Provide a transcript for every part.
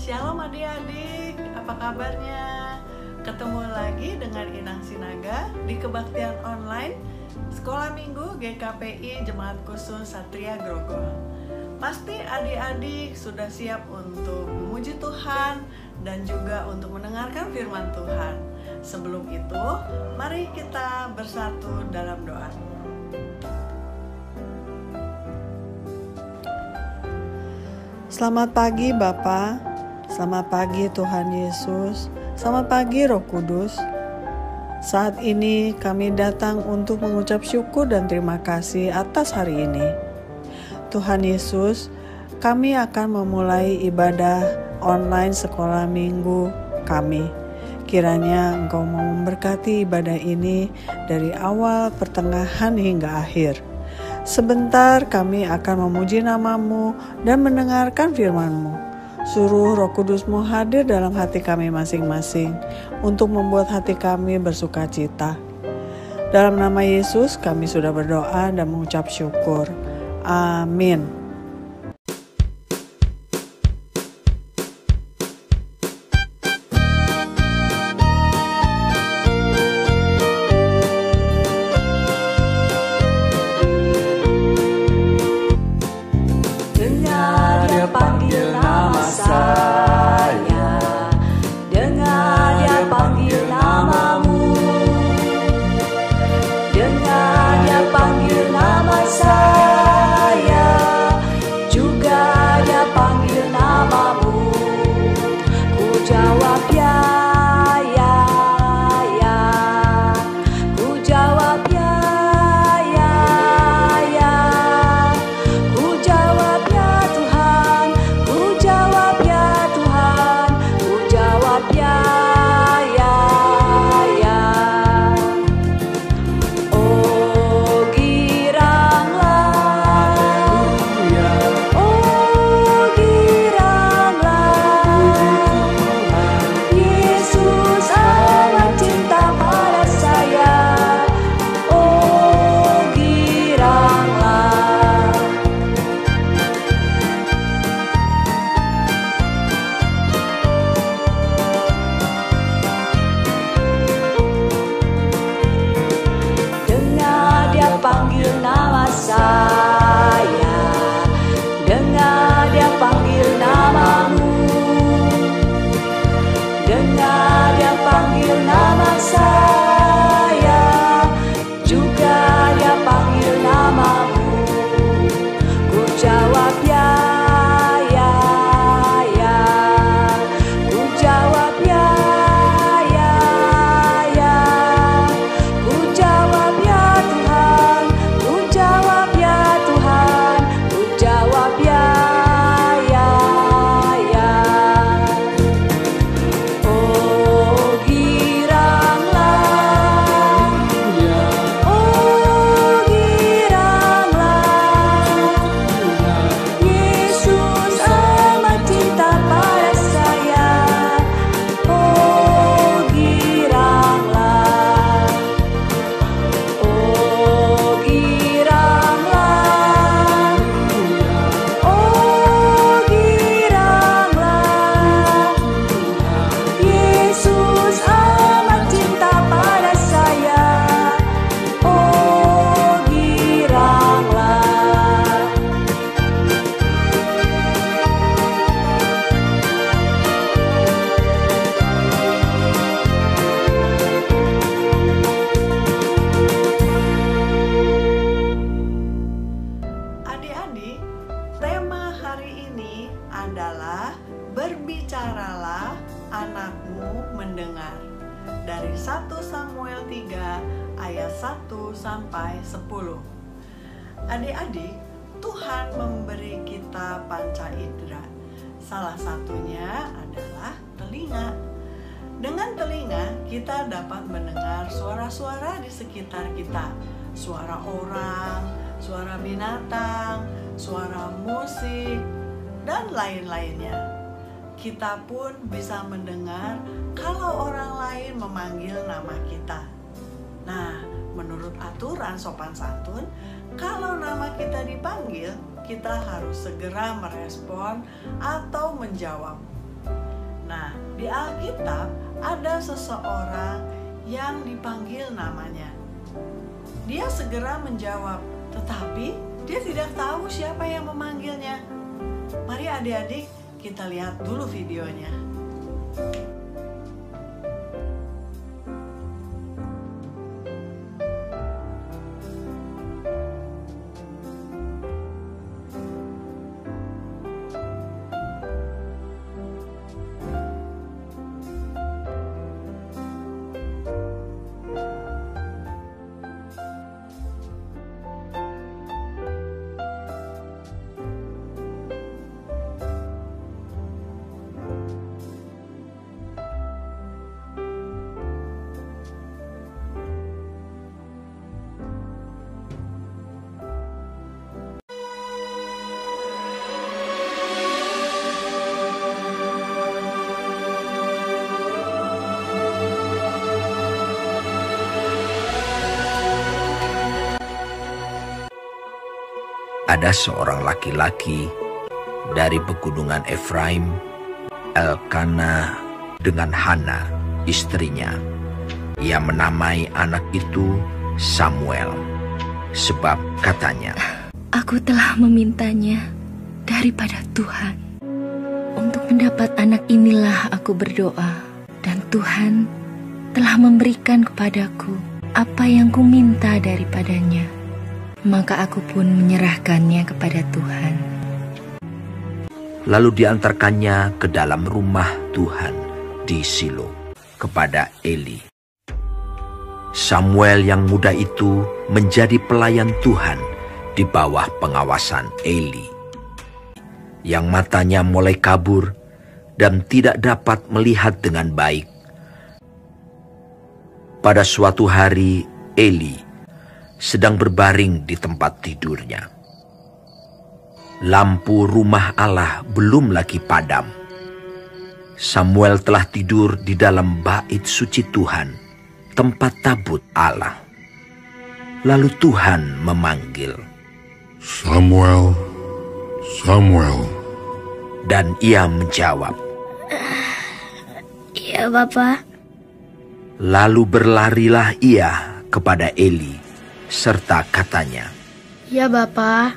Shalom adik-adik, apa kabarnya? Ketemu lagi dengan Inang Sinaga di kebaktian online Sekolah Minggu GKPI Jemaat Khusus Satria Grogol. Pasti adik-adik sudah siap untuk memuji Tuhan dan juga untuk mendengarkan firman Tuhan. Sebelum itu, mari kita bersatu dalam doa. Selamat pagi Bapa. Selamat pagi Tuhan Yesus, selamat pagi Roh Kudus. Saat ini kami datang untuk mengucap syukur dan terima kasih atas hari ini. Tuhan Yesus, kami akan memulai ibadah online sekolah minggu kami. Kiranya Engkau mau memberkati ibadah ini dari awal, pertengahan hingga akhir. Sebentar kami akan memuji nama-Mu dan mendengarkan firman-Mu. Suruh Roh Kudus-Mu hadir dalam hati kami masing-masing untuk membuat hati kami bersuka cita. Dalam nama Yesus kami sudah berdoa dan mengucap syukur. Amin. Berbicaralah anakmu mendengar. Dari 1 Samuel 3 ayat 1 sampai 10. Adik-adik, Tuhan memberi kita panca indera. Salah satunya adalah telinga. Dengan telinga kita dapat mendengar suara-suara di sekitar kita. Suara orang, suara binatang, suara musik, dan lain-lainnya. Kita pun bisa mendengar kalau orang lain memanggil nama kita. Nah, menurut aturan sopan santun, kalau nama kita dipanggil, kita harus segera merespon atau menjawab. Nah, di Alkitab ada seseorang yang dipanggil namanya. Dia segera menjawab, tetapi dia tidak tahu siapa yang memanggilnya. Mari adik-adik kita lihat dulu videonya. Ada seorang laki-laki dari pegunungan Efraim, Elkana dengan Hana, istrinya. Ia menamai anak itu Samuel, sebab katanya, "Aku telah memintanya daripada Tuhan. Untuk mendapat anak inilah aku berdoa, dan Tuhan telah memberikan kepadaku apa yang kuminta daripadanya. Maka aku pun menyerahkannya kepada Tuhan." Lalu diantarkannya ke dalam rumah Tuhan di Silo kepada Eli. Samuel yang muda itu menjadi pelayan Tuhan di bawah pengawasan Eli, yang matanya mulai kabur dan tidak dapat melihat dengan baik. Pada suatu hari Eli sedang berbaring di tempat tidurnya. Lampu rumah Allah belum lagi padam. Samuel telah tidur di dalam bait suci Tuhan, tempat tabut Allah. Lalu Tuhan memanggil, "Samuel, Samuel." Dan ia menjawab, "Iya, Bapa." Lalu berlarilah ia kepada Eli, serta katanya, "Ya, Bapa.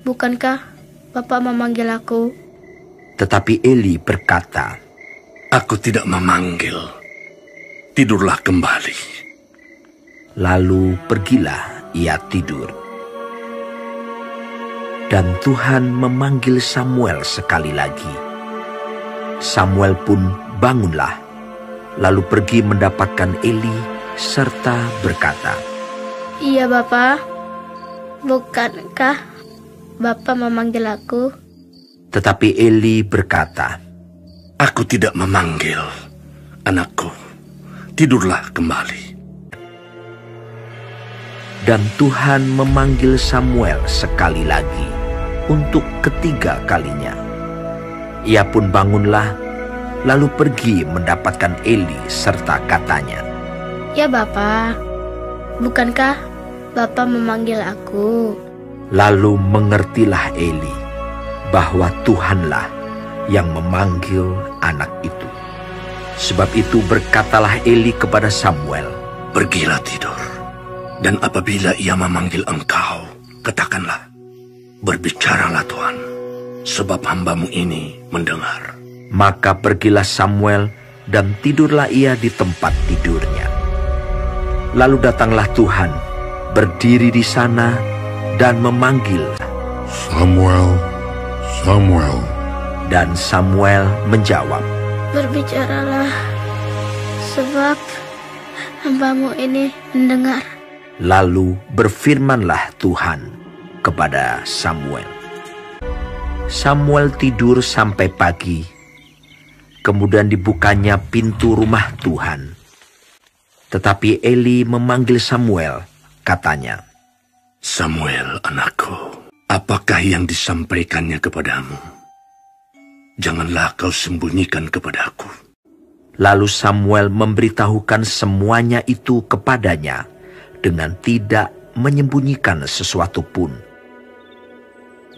Bukankah Bapa memanggil aku?" Tetapi Eli berkata, "Aku tidak memanggil. Tidurlah kembali." Lalu pergilah ia tidur. Dan Tuhan memanggil Samuel sekali lagi. Samuel pun bangunlah, lalu pergi mendapatkan Eli serta berkata, "Iya, Bapa. Bukankah Bapa memanggil aku?" Tetapi Eli berkata, "Aku tidak memanggil, anakku. Tidurlah kembali." Dan Tuhan memanggil Samuel sekali lagi untuk ketiga kalinya. Ia pun bangunlah, lalu pergi mendapatkan Eli serta katanya, "Ya, Bapa. Bukankah Bapa memanggil aku?" Lalu mengertilah Eli bahwa Tuhanlah yang memanggil anak itu. Sebab itu berkatalah Eli kepada Samuel, "Pergilah tidur. Dan apabila ia memanggil engkau, katakanlah, 'Berbicaralah Tuhan, sebab hamba-Mu ini mendengar.'" Maka pergilah Samuel dan tidurlah ia di tempat tidurnya. Lalu datanglah Tuhan, berdiri di sana dan memanggil, "Samuel, Samuel." Dan Samuel menjawab, "Berbicaralah, sebab hamba-Mu ini mendengar." Lalu berfirmanlah Tuhan kepada Samuel. Samuel tidur sampai pagi. Kemudian dibukanya pintu rumah Tuhan. Tetapi Eli memanggil Samuel, katanya, "Samuel, anakku, apakah yang disampaikannya kepadamu? Janganlah kau sembunyikan kepadaku." Lalu Samuel memberitahukan semuanya itu kepadanya dengan tidak menyembunyikan sesuatu pun.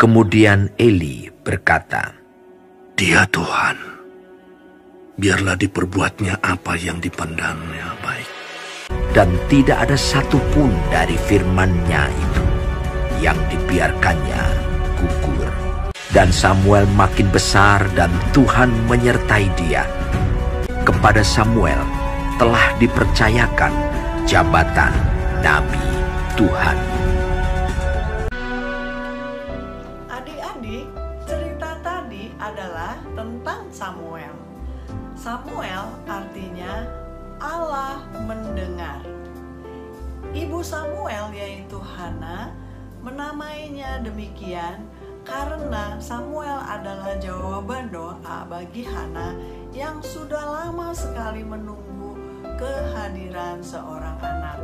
Kemudian Eli berkata, "Dia Tuhan, biarlah diperbuatnya apa yang dipandangnya baik. Dan tidak ada satupun dari firman-Nya itu yang dibiarkannya gugur. Dan Samuel makin besar dan Tuhan menyertai dia. Kepada Samuel telah dipercayakan jabatan Nabi Tuhan. Adik-adik, cerita tadi adalah tentang Samuel. Samuel artinya Allah mendengar. Ibu Samuel yaitu Hana menamainya demikian karena Samuel adalah jawaban doa bagi Hana yang sudah lama sekali menunggu kehadiran seorang anak.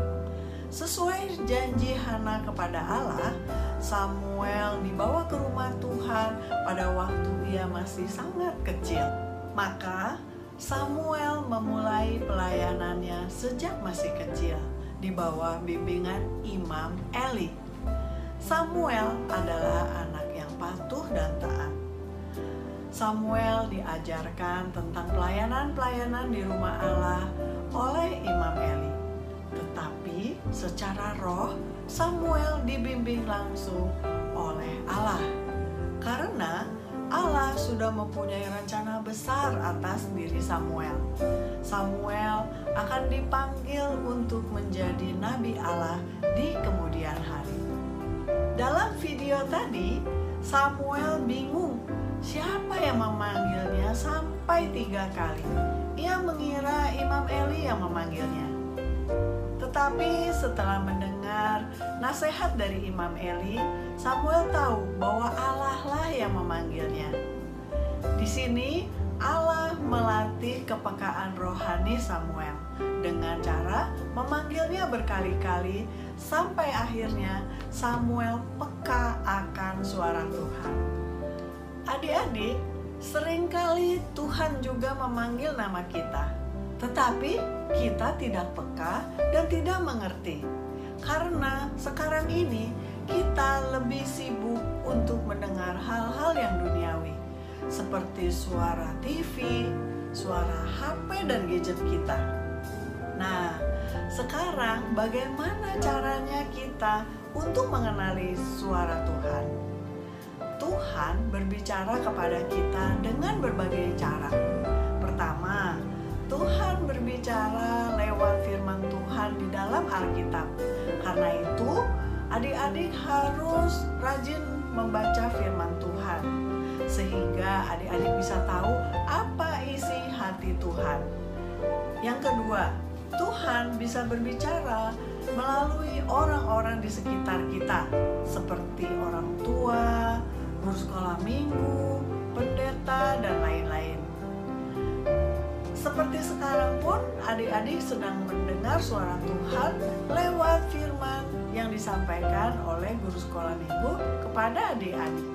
Sesuai janji Hana kepada Allah, Samuel dibawa ke rumah Tuhan pada waktu ia masih sangat kecil. Maka Samuel memulai pelayanannya sejak masih kecil di bawah bimbingan Imam Eli. Samuel adalah anak yang patuh dan taat. Samuel diajarkan tentang pelayanan-pelayanan di rumah Allah oleh Imam Eli. Tetapi secara roh, Samuel dibimbing langsung oleh Allah. Karena Allah sudah mempunyai rencana besar atas diri Samuel. Samuel akan dipanggil untuk menjadi nabi Allah di kemudian hari. Dalam video tadi, Samuel bingung siapa yang memanggilnya sampai 3 kali. Ia mengira Imam Eli yang memanggilnya. Tetapi setelah mendengar nasihat dari Imam Eli, Samuel tahu bahwa Allah lah yang memanggilnya. Di sini Allah melatih kepekaan rohani Samuel dengan cara memanggilnya berkali-kali sampai akhirnya Samuel peka akan suara Tuhan. Adik-adik, seringkali Tuhan juga memanggil nama kita, tetapi kita tidak peka dan tidak mengerti. Karena sekarang ini kita lebih sibuk untuk mendengar hal-hal yang duniawi, seperti suara TV, suara HP dan gadget kita. Nah, sekarang bagaimana caranya kita untuk mengenali suara Tuhan? Tuhan berbicara kepada kita dengan berbagai cara. Pertama, Tuhan berbicara lewat firman Tuhan di dalam Alkitab. Karena itu, adik-adik harus rajin membaca firman Tuhan, sehingga adik-adik bisa tahu apa isi hati Tuhan. Yang kedua, Tuhan bisa berbicara melalui orang-orang di sekitar kita, seperti orang tua, guru sekolah minggu, pendeta, dan lain-lain. Seperti sekarang pun adik-adik sedang mendengar suara Tuhan lewat firman yang disampaikan oleh guru sekolah minggu kepada adik-adik.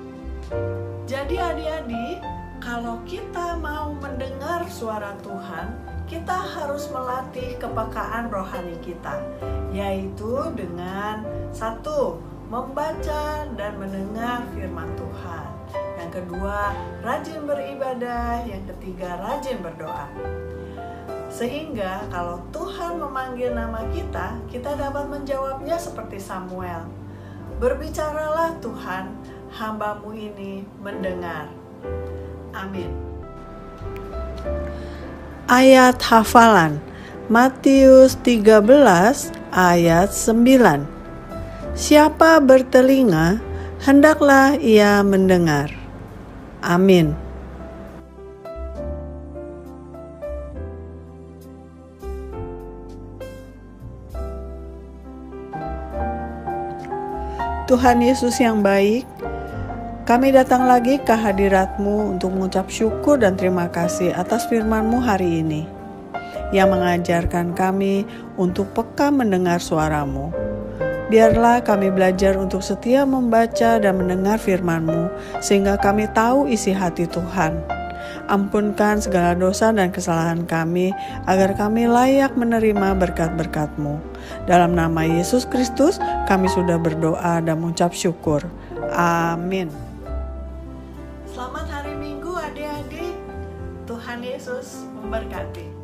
Jadi adik-adik, kalau kita mau mendengar suara Tuhan, kita harus melatih kepekaan rohani kita, yaitu dengan 1. Membaca dan mendengar firman Tuhan. Yang kedua, rajin beribadah. Yang ketiga, rajin berdoa. Sehingga kalau Tuhan memanggil nama kita, kita dapat menjawabnya seperti Samuel. Berbicaralah Tuhan, hamba-Mu ini mendengar. Amin. Ayat hafalan Matius 13 ayat 9. Siapa bertelinga, hendaklah ia mendengar. Amin. Tuhan Yesus yang baik, kami datang lagi ke hadirat-Mu untuk mengucap syukur dan terima kasih atas firman-Mu hari ini, yang mengajarkan kami untuk peka mendengar suara-Mu. Biarlah kami belajar untuk setia membaca dan mendengar firman-Mu, sehingga kami tahu isi hati Tuhan. Ampunkan segala dosa dan kesalahan kami, agar kami layak menerima berkat-berkat-Mu. Dalam nama Yesus Kristus, kami sudah berdoa dan mengucap syukur. Amin. Selamat hari Minggu adik-adik. Tuhan Yesus memberkati.